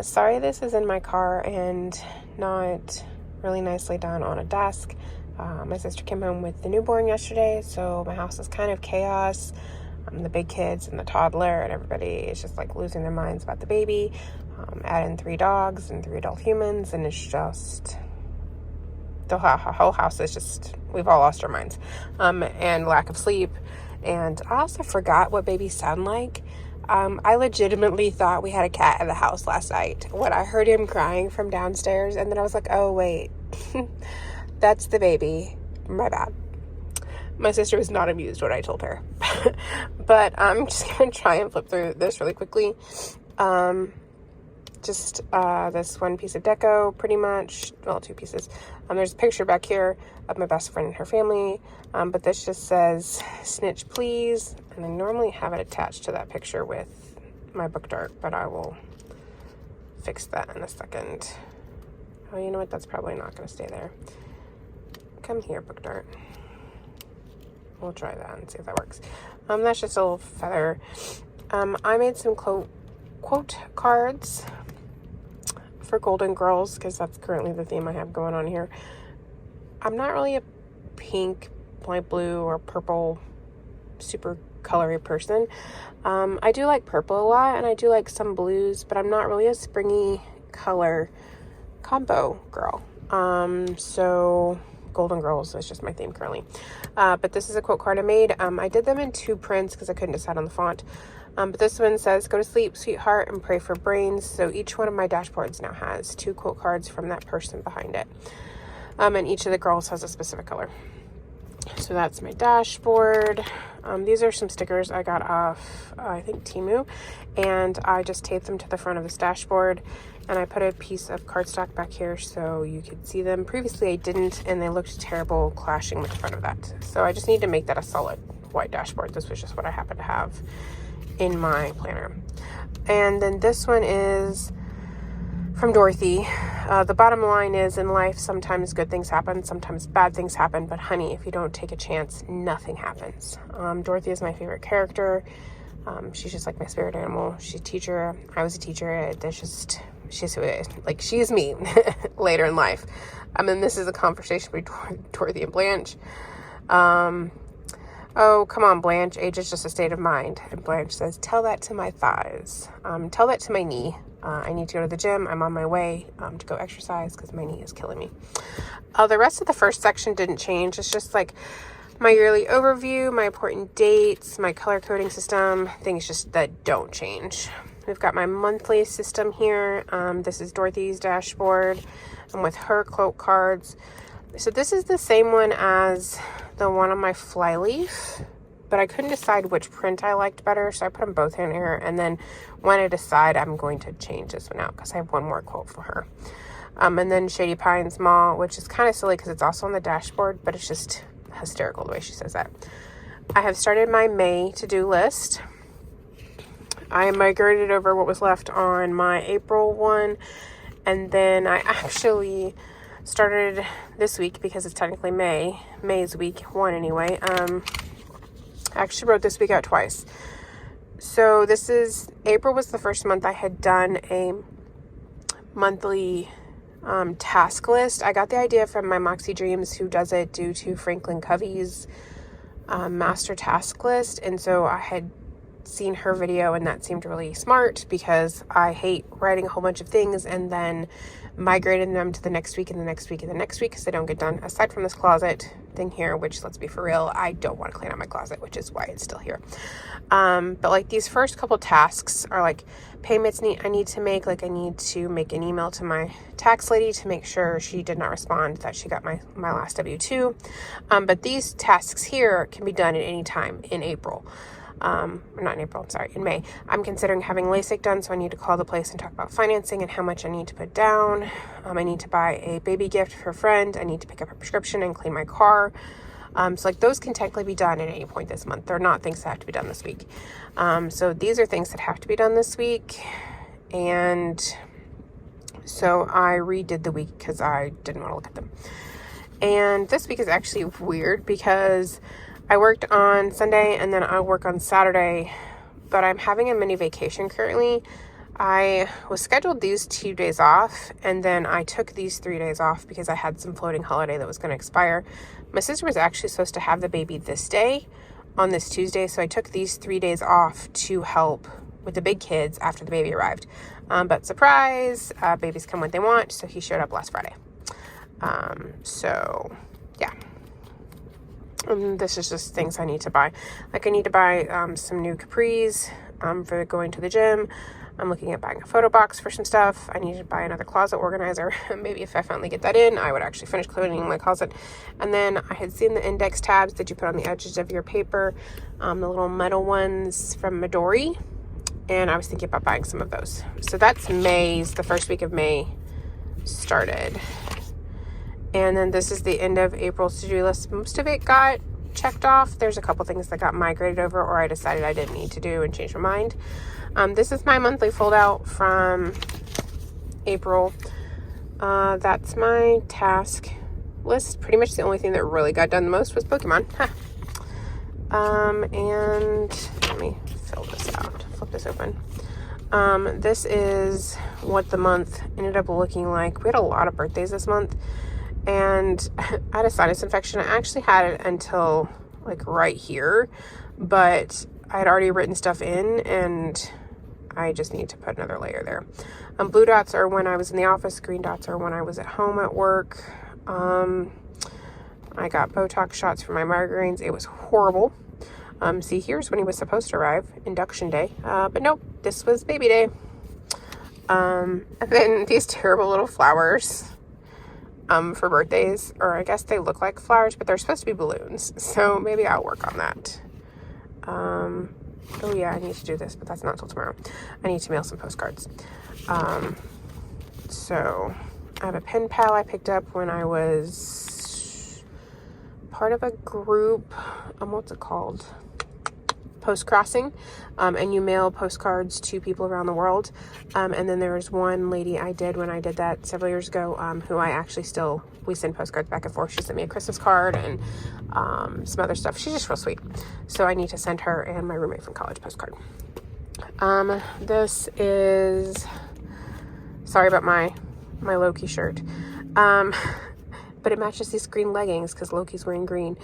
Sorry this is in my car and not really nicely done on a desk. My sister came home with the newborn yesterday, so my house is kind of chaos. The big kids and the toddler and everybody is just like losing their minds about the baby. Add in 3 dogs and 3 adult humans, and it's just, the whole house is just, we've all lost our minds. And lack of sleep. And I also forgot what babies sound like. I legitimately thought we had a cat in the house last night when I heard him crying from downstairs, and then I was like, oh wait, that's the baby. My bad. My sister was not amused when I told her. But I'm just going to try and flip through this really quickly. This one piece of deco, pretty much. Well, 2 pieces. There's a picture back here of my best friend and her family. But this just says, snitch please. And I normally have it attached to that picture with my book dart, but I will fix that in a second. Oh, you know what? That's probably not going to stay there. Come here, book dart. We'll try that and see if that works. That's just a little feather. I made some quote cards for Golden Girls, because that's currently the theme I have going on here. I'm not really a pink, light blue, or purple super colory person. I do like purple a lot, and I do like some blues, but I'm not really a springy color combo girl. So Golden Girls is just my theme currently. But this is a quote card I made. I did them in 2 prints because I couldn't decide on the font. But this one says, go to sleep, sweetheart, and pray for brains. So each one of my dashboards now has 2 quote cards from that person behind it. And each of the girls has a specific color. So that's my dashboard. These are some stickers I got off, I think, Temu. And I just taped them to the front of this dashboard. And I put a piece of cardstock back here so you could see them. Previously I didn't, and they looked terrible clashing with the front of that. So I just need to make that a solid white dashboard. This was just what I happen to have in my planner. And then this one is from Dorothy. The bottom line is, in life, sometimes good things happen, sometimes bad things happen, but honey, if you don't take a chance, nothing happens. Dorothy is my favorite character. She's just like my spirit animal. She's a teacher. I was a teacher. She's like, she's me later in life. And this is a conversation between Dorothy and Blanche. Oh, come on, Blanche. Age is just a state of mind. And Blanche says, tell that to my thighs. Tell that to my knee. I need to go to the gym. I'm on my way to go exercise because my knee is killing me. The rest of the first section didn't change. It's just like my yearly overview, my important dates, my color coding system, things just that don't change. We've got my monthly system here. This is Dorothy's dashboard with her quote cards. So this is the same one as the one on my flyleaf, but I couldn't decide which print I liked better, so I put them both in here. And then when I decide, I'm going to change this one out because I have one more quote for her. And then Shady Pines Mall, which is kind of silly because it's also on the dashboard, but it's just hysterical the way she says that. I have started my May to-do list. I migrated over what was left on my April one, and then I actually started this week because it's technically May's week 1 anyway. I actually wrote this week out twice. So this is, April was the first month I had done a monthly task list. I got the idea from my Moxie Dreams, who does it due to Franklin Covey's master task list. And so I had seen her video, and that seemed really smart because I hate writing a whole bunch of things and then migrating them to the next week and the next week and the next week because they don't get done. Aside from this closet thing here, which, let's be for real, I don't want to clean out my closet, which is why it's still here. But like these first couple tasks are like payments I need to make. Like I need to make an email to my tax lady to make sure she did not respond that she got my last W-2. But these tasks here can be done at any time in April. Not in April, sorry, in May. I'm considering having LASIK done, so I need to call the place and talk about financing and how much I need to put down. I need to buy a baby gift for a friend. I need to pick up a prescription and clean my car. So like those can technically be done at any point this month. They're not things that have to be done this week. So these are things that have to be done this week. And so I redid the week because I didn't want to look at them. And this week is actually weird because I worked on Sunday and then I work on Saturday, but I'm having a mini vacation currently. I was scheduled these 2 days off, and then I took these 3 days off because I had some floating holiday that was going to expire. My sister was actually supposed to have the baby this day on this Tuesday, so I took these 3 days off to help with the big kids after the baby arrived. But surprise, babies come when they want, so he showed up last Friday. So yeah. And this is just things I need to buy. Like I need to buy some new capris for going to the gym. I'm looking at buying a photo box for some stuff. I need to buy another closet organizer. Maybe if I finally get that in, I would actually finish cleaning my closet. And then I had seen the index tabs that you put on the edges of your paper, the little metal ones from Midori. And I was thinking about buying some of those. So that's May's, the first week of May started. And then this is the end of April's to-do list. Most of it got checked off. There's a couple things that got migrated over or I decided I didn't need to do and changed my mind. This is my monthly fold out from April. That's my task list. Pretty much the only thing that really got done the most was Pokemon. And let me fill this out, flip this open. This is what the month ended up looking like. We had a lot of birthdays this month, and I had a sinus infection. I actually had it until like right here, but I had already written stuff in, and I just need to put another layer there. Blue dots are when I was in the office. Green dots are when I was at home at work. I got Botox shots for my migraines. It was horrible. See, here's when he was supposed to arrive, induction day. But nope, this was baby day. And then these terrible little flowers for birthdays, or I guess they look like flowers, but they're supposed to be balloons. So maybe I'll work on that. Oh yeah, I need to do this, but that's not till tomorrow. I need to mail some postcards. So I have a pen pal I picked up when I was part of a group. What's it called? Post crossing. And you mail postcards to people around the world. And then there was one lady I did when I did that several years ago, who I actually still, we send postcards back and forth. She sent me a Christmas card and some other stuff. She's just real sweet. So I need to send her and my roommate from college postcard. This is, sorry about my Loki shirt. But it matches these green leggings because Loki's wearing green.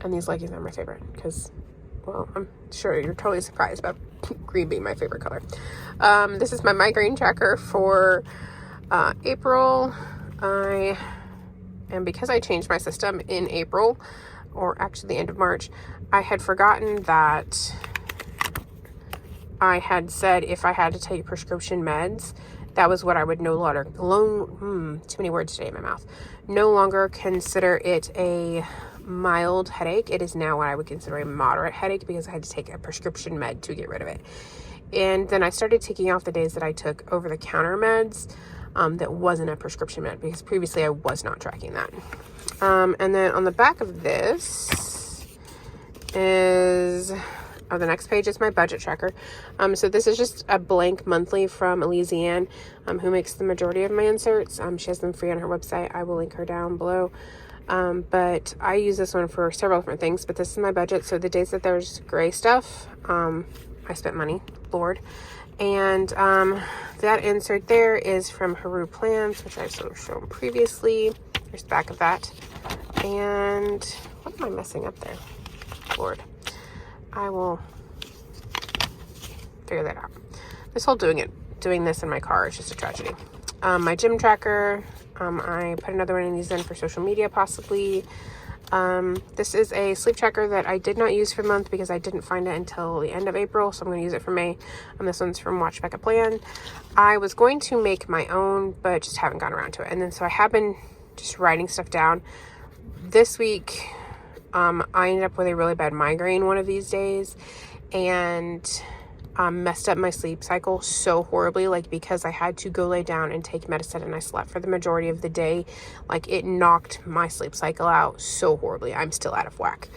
And these leggings are my favorite because, well, I'm sure you're totally surprised about green being my favorite color. This is my migraine tracker for April. And because I changed my system in April, or actually the end of March, I had forgotten that I had said if I had to take prescription meds, that was what I would no longer, too many words today in my mouth, no longer consider it a mild headache. It is now what I would consider a moderate headache because I had to take a prescription med to get rid of it. And then I started taking off the days that I took over-the-counter meds that wasn't a prescription med, because previously I was not tracking that. And then on the back of this is... Oh, the next page is my budget tracker. So this is just a blank monthly from Elysiane, who makes the majority of my inserts. She has them free on her website. I will link her down below. But I use this one for several different things, but this is my budget. So the days that there's gray stuff, I spent money, Lord. And that insert there is from Haru Plans, which I've sort of shown previously. There's the back of that. And what am I messing up there? Lord. I will figure that out. This whole doing this in my car is just a tragedy. My gym tracker, I put another one of these in for social media possibly. This is a sleep tracker that I did not use for a month because I didn't find it until the end of April, so I'm going to use it for May. This one's from Watch Back a Plan. I was going to make my own, but just haven't gotten around to it. And then so I have been just writing stuff down. This week, I ended up with a really bad migraine one of these days, and messed up my sleep cycle so horribly, like because I had to go lay down and take medicine and I slept for the majority of the day. Like it knocked my sleep cycle out so horribly. I'm still out of whack.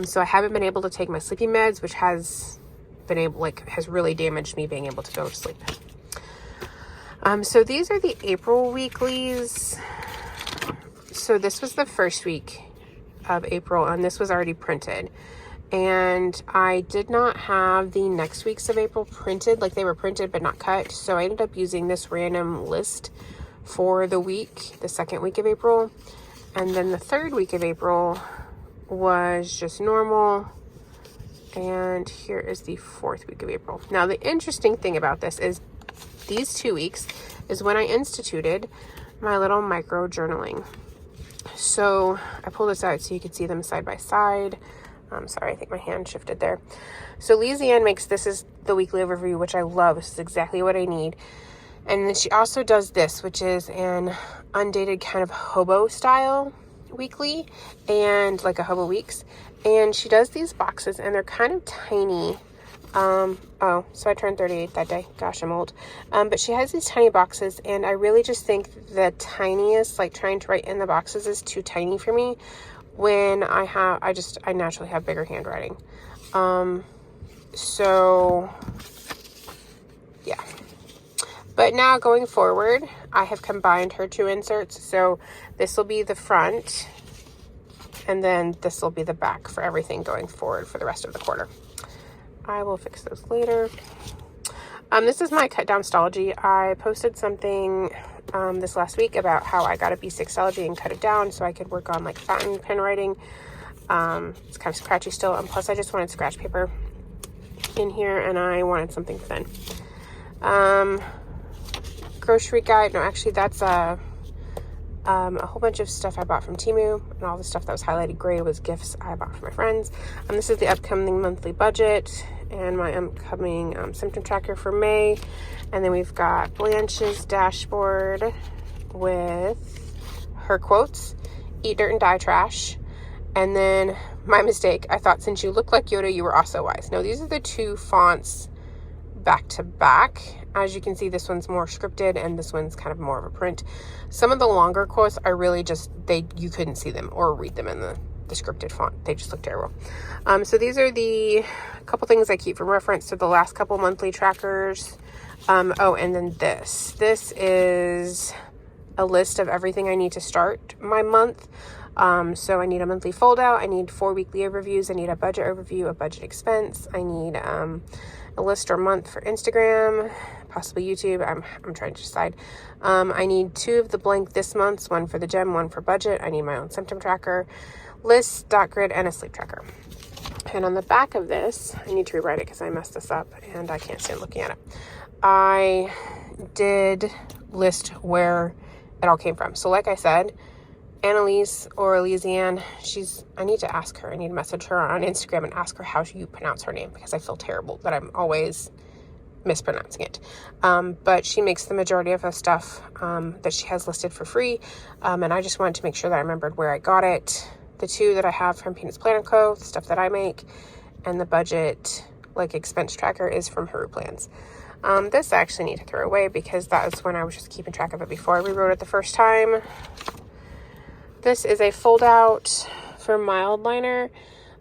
So I haven't been able to take my sleeping meds, which has really damaged me being able to go to sleep. So these are the April weeklies. So this was the first week of April, and this was already printed. And I did not have the next weeks of April printed, like they were printed but not cut. So I ended up using this random list for the week, the second week of April. And then the third week of April was just normal. And here is the fourth week of April. Now, the interesting thing about this is these 2 weeks is when I instituted my little micro journaling. So I pulled this out so you could see them side by side. I'm sorry, I think my hand shifted there. So Leeanne makes, this is the weekly overview, which I love. This is exactly what I need. And then she also does this, which is an undated kind of hobo style weekly, and like a hobo weeks. And she does these boxes, and they're kind of tiny. So I turned 38 that day. Gosh, I'm old. But she has these tiny boxes, and I really just think the tiniest, like trying to write in the boxes is too tiny for me when I naturally have bigger handwriting. So yeah. But now going forward, I have combined her 2 inserts. So this will be the front, and then this will be the back for everything going forward for the rest of the quarter. I will fix those later. This is my cut down stology. I posted something this last week about how I got a B6 stology and cut it down so I could work on like fountain pen writing. It's kind of scratchy still, and plus I just wanted scratch paper in here, and I wanted something thin. Grocery guide. No, actually that's a whole bunch of stuff I bought from Temu, and all the stuff that was highlighted gray was gifts I bought for my friends. This is the upcoming monthly budget and my upcoming symptom tracker for May. And then we've got Blanche's dashboard with her quotes, eat dirt and die trash. And then my mistake, I thought since you look like Yoda, you were also wise. No, these are the 2 fonts back to back. As you can see, this one's more scripted and this one's kind of more of a print. Some of the longer quotes are really just, you couldn't see them or read them in the scripted font. They just look terrible. So these are the couple things I keep from reference to the last couple monthly trackers. And then this is a list of everything I need to start my month. So I need a monthly fold out. I need 4 weekly overviews. I need a budget overview, a budget expense. I need, a list or month for Instagram, possibly YouTube. I'm trying to decide. I need 2 of the blank this month's, 1 for the gem, 1 for budget. I need my own symptom tracker, list, dot grid, and a sleep tracker. And on the back of this, I need to rewrite it because I messed this up and I can't stand looking at it. I did list where it all came from. So like I said, Annalise or Leeanne, I need to ask her. I need to message her on Instagram and ask her how you pronounce her name, because I feel terrible that I'm always mispronouncing it. But she makes the majority of the stuff that she has listed for free. And I just wanted to make sure that I remembered where I got it. The 2 that I have from Peanuts Plan & Co., the stuff that I make, and the budget, like expense tracker, is from Her Plans. This I actually need to throw away because that was when I was just keeping track of it before I rewrote it the first time. This is a fold out for mild liner,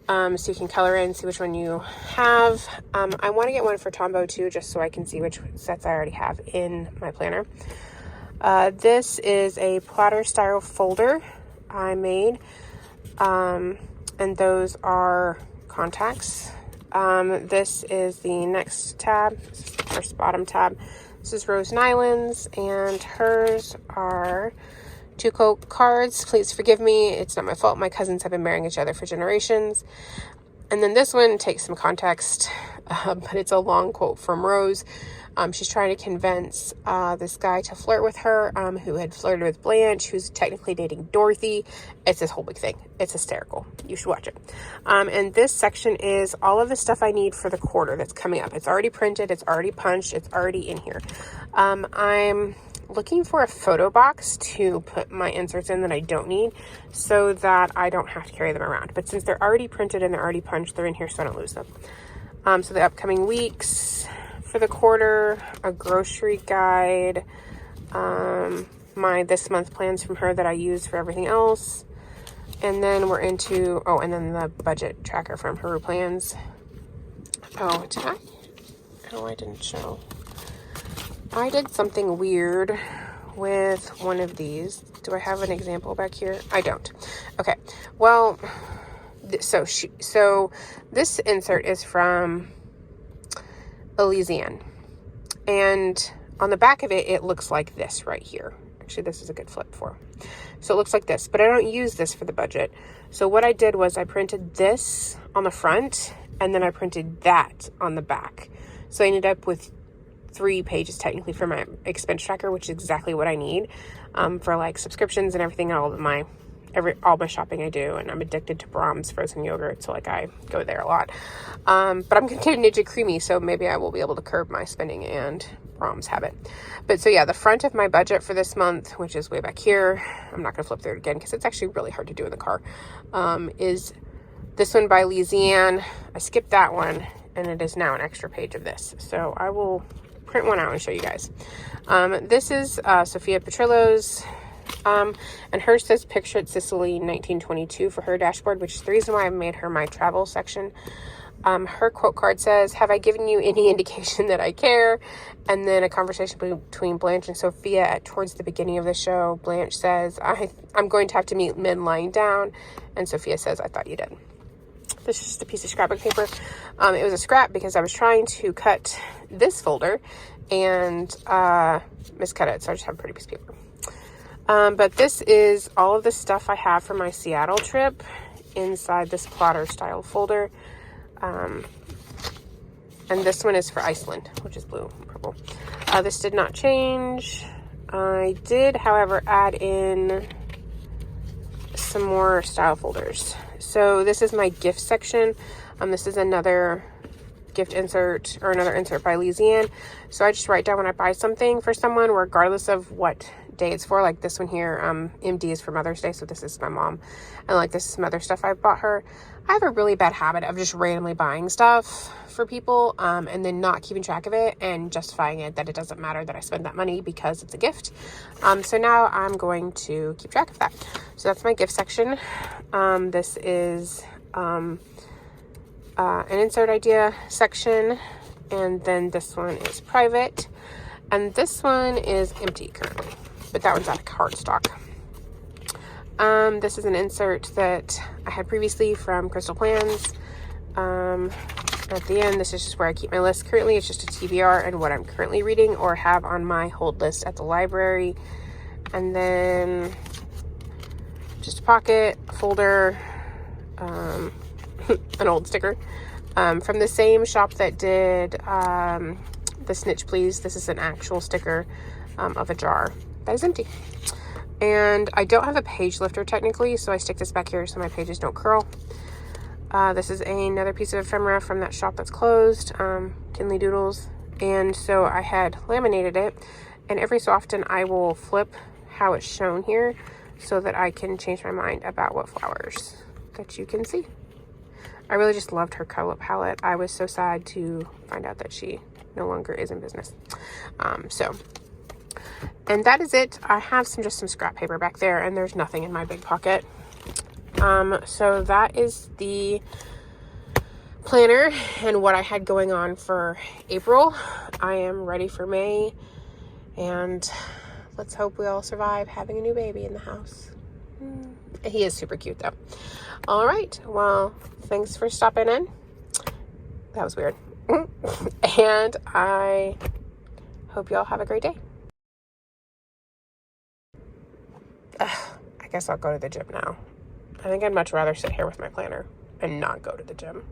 so you can color in, see which one you have. I want to get one for Tombow too, just so I can see which sets I already have in my planner. This is a plotter style folder I made, and those are contacts. This is the next tab. This is the first bottom tab. This is Rose Nyland's, and hers are 2 quote cards. Please forgive me. It's not my fault. My cousins have been marrying each other for generations. And then this one takes some context, but it's a long quote from Rose. She's trying to convince this guy to flirt with her, who had flirted with Blanche, who's technically dating Dorothy. It's this whole big thing. It's hysterical. You should watch it. And this section is all of the stuff I need for the quarter that's coming up. It's already printed. It's already punched. It's already in here. I'm looking for a photo box to put my inserts in that I don't need, so that I don't have to carry them around. But since they're already printed and they're already punched, they're in here so I don't lose them. So the upcoming weeks for the quarter, a grocery guide, my this month plans from her that I use for everything else, and then we're into, and then the budget tracker from Her Plans. Did I? Oh, I didn't show. I did something weird with one of these. Do I have an example back here? I don't. Okay. Well, So this insert is from Elysian, and on the back of it, it looks like this right here. Actually, this is a good flip for. So it looks like this, but I don't use this for the budget. So what I did was I printed this on the front, and then I printed that on the back. So I ended up with 3 pages technically for my expense tracker, which is exactly what I need for like subscriptions and everything, all my shopping I do. And I'm addicted to Brahms frozen yogurt, so like I go there a lot. But I'm gonna get a Ninja Creamy, so maybe I will be able to curb my spending and Brahms habit. But so yeah, the front of my budget for this month, which is way back here, I'm not gonna flip through it again because it's actually really hard to do in the car, is this one by Leearned. I skipped that one, and it is now an extra page of this. So I will print one out and show you guys. This is Sophia Petrillo's, and hers says Pictured Sicily 1922 for her dashboard, which is the reason why I made her my travel section. Her quote card says, "Have I given you any indication that I care?" And then a conversation between Blanche and Sophia towards the beginning of the show. Blanche says, I'm going to have to meet men lying down. And Sophia says, "I thought you did." This is just a piece of scrapbook paper. It was a scrap because I was trying to cut this folder and miscut it. So I just have a pretty piece of paper. But this is all of the stuff I have for my Seattle trip inside this plotter style folder. And this one is for Iceland, which is blue and purple. This did not change. I did, however, add in some more style folders. So this is my gift section. This is another gift insert, or another insert by Leearned. So I just write down when I buy something for someone, regardless of what day it's for. Like this one here, MD is for Mother's Day, so this is my mom. And like this is some other stuff I bought her. I have a really bad habit of just randomly buying stuff for people, and then not keeping track of it and justifying it that it doesn't matter that I spend that money because it's a gift. So now I'm going to keep track of that. So that's my gift section. This is an insert idea section, and then this one is private, and this one is empty currently, but that one's out of cardstock. This is an insert that I had previously from Crystal Plans. At the end, this is just where I keep my list. Currently, it's just a TBR and what I'm currently reading or have on my hold list at the library. And then just a pocket, a folder, an old sticker from the same shop that did the Snitch Please. This is an actual sticker of a jar that is empty. And I don't have a page lifter technically, so I stick this back here so my pages don't curl. This is another piece of ephemera from that shop that's closed, Kinley Doodles. And so I had laminated it, and every so often I will flip how it's shown here so that I can change my mind about what flowers that you can see. I really just loved her color palette. I was so sad to find out that she no longer is in business. And that is it. I have just some scrap paper back there, and there's nothing in my big pocket. So that is the planner and what I had going on for April. I am ready for May, and let's hope we all survive having a new baby in the house. He is super cute though. All right. Well, thanks for stopping in. That was weird. And I hope y'all have a great day. I guess I'll go to the gym now. I think I'd much rather sit here with my planner and not go to the gym.